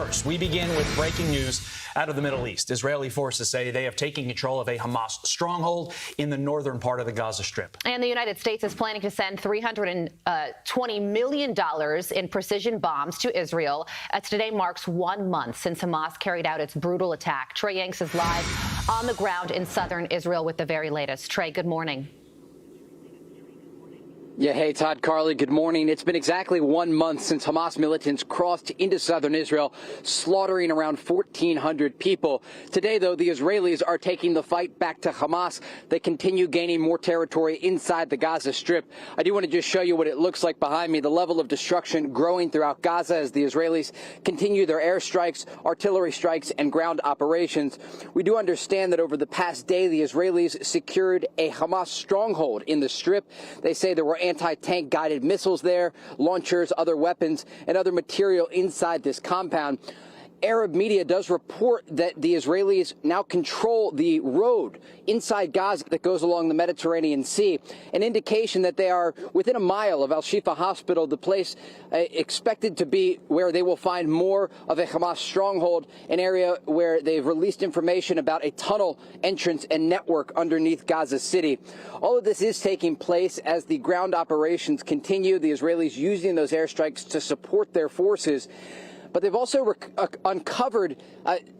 first, we begin with breaking news out of the Middle East. Israeli forces say they have taken control of a Hamas stronghold in the northern part of the Gaza Strip. And the United States is planning to send $320 million in precision bombs to Israel, as today marks 1 month since Hamas carried out its brutal attack. Trey Yanks is live on the ground in southern Israel with the very latest. Trey, good morning. Yeah, hey, Todd, Carly, good morning. It's been exactly 1 month since Hamas militants crossed into southern Israel, slaughtering around 1,400 people. Today, though, the Israelis are taking the fight back to Hamas. They continue gaining more territory inside the Gaza Strip. I do want to just show you what it looks like behind me, the level of destruction growing throughout Gaza as the Israelis continue their airstrikes, artillery strikes, and ground operations. We do understand that over the past day, the Israelis secured a Hamas stronghold in the Strip. They say there were anti-tank guided missiles there, launchers, other weapons, and other material inside this compound. Arab media does report that the Israelis now control the road inside Gaza that goes along the Mediterranean Sea, an indication that they are within a mile of Al-Shifa Hospital, the place expected to be where they will find more of a Hamas stronghold, an area where they've released information about a tunnel entrance and network underneath Gaza City. All of this is taking place as the ground operations continue, the Israelis using those airstrikes to support their forces. But they've also uncovered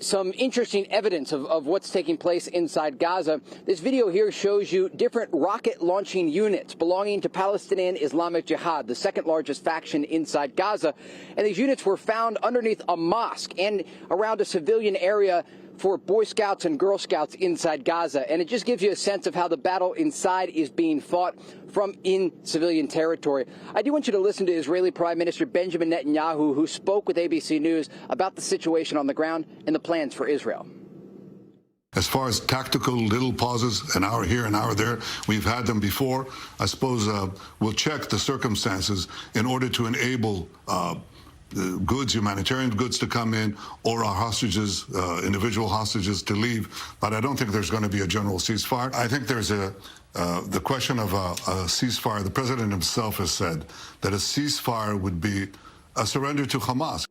some interesting evidence of what's taking place inside Gaza. This video here shows you different rocket launching units belonging to Palestinian Islamic Jihad, the second largest faction inside Gaza. And these units were found underneath a mosque and around a civilian area for Boy Scouts and Girl Scouts inside Gaza. And it just gives you a sense of how the battle inside is being fought from in civilian territory. I do want you to listen to Israeli Prime Minister Benjamin Netanyahu, who spoke with ABC News about the situation on the ground and the plans for Israel. As far as tactical little pauses, an hour here, an hour there, we've had them before. I suppose we'll check the circumstances in order to enable goods, humanitarian goods to come in, or our hostages, individual hostages to leave. But I don't think there's going to be a general ceasefire. I think there's the question of a ceasefire. The president himself has said that a ceasefire would be a surrender to Hamas.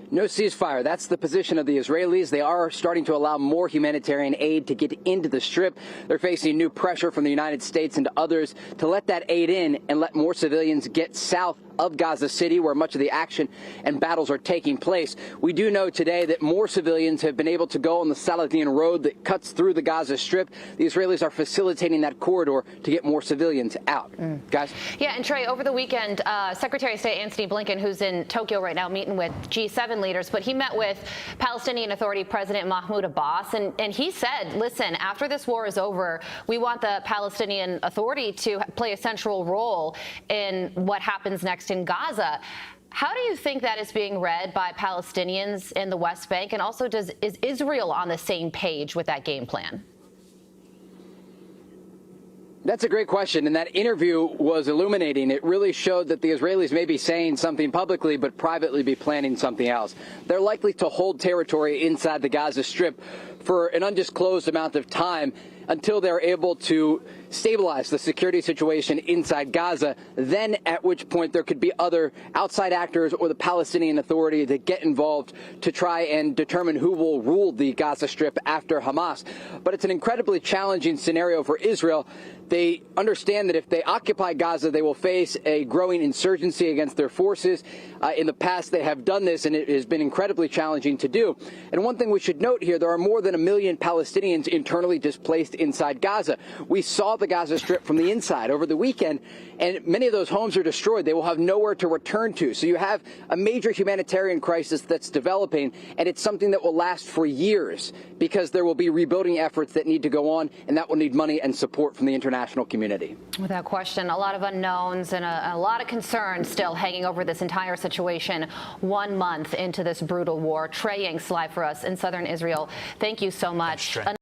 No ceasefire. That's the position of the Israelis. They are starting to allow more humanitarian aid to get into the Strip. They're facing new pressure from the United States and others to let that aid in and let more civilians get south of Gaza City, where much of the action and battles are taking place. We do know today that more civilians have been able to go on the Saladin road that cuts through the Gaza Strip. The Israelis are facilitating that corridor to get more civilians out. Guys? Yeah, and Trey, over the weekend, Secretary of State Antony Blinken, who's in Tokyo right now meeting with G7 leaders, but he met with Palestinian Authority President Mahmoud Abbas, and he said, listen, after this war is over, we want the Palestinian Authority to play a central role in what happens next in Gaza. How do you think that is being read by Palestinians in the West Bank? And also, is Israel on the same page with that game plan? That's a great question, and that interview was illuminating. It really showed that the Israelis may be saying something publicly, but privately be planning something else. They're likely to hold territory inside the Gaza Strip for an undisclosed amount of time until they're able to stabilize the security situation inside Gaza, then at which point there could be other outside actors or the Palestinian Authority that get involved to try and determine who will rule the Gaza Strip after Hamas. But it's an incredibly challenging scenario for Israel. They understand that if they occupy Gaza, they will face a growing insurgency against their forces. In the past, they have done this, and it has been incredibly challenging to do. And one thing we should note here, there are more than 1 million Palestinians internally displaced inside Gaza. We saw the Gaza Strip from the inside over the weekend, and many of those homes are destroyed. They will have nowhere to return to. So you have a major humanitarian crisis that's developing, and it's something that will last for years because there will be rebuilding efforts that need to go on, and that will need money and support from the international community. Without question, a lot of unknowns and a lot of concerns still hanging over this entire situation 1 month into this brutal war. Trey Yanks live for us in southern Israel. Thank you so much. Thanks, Trey.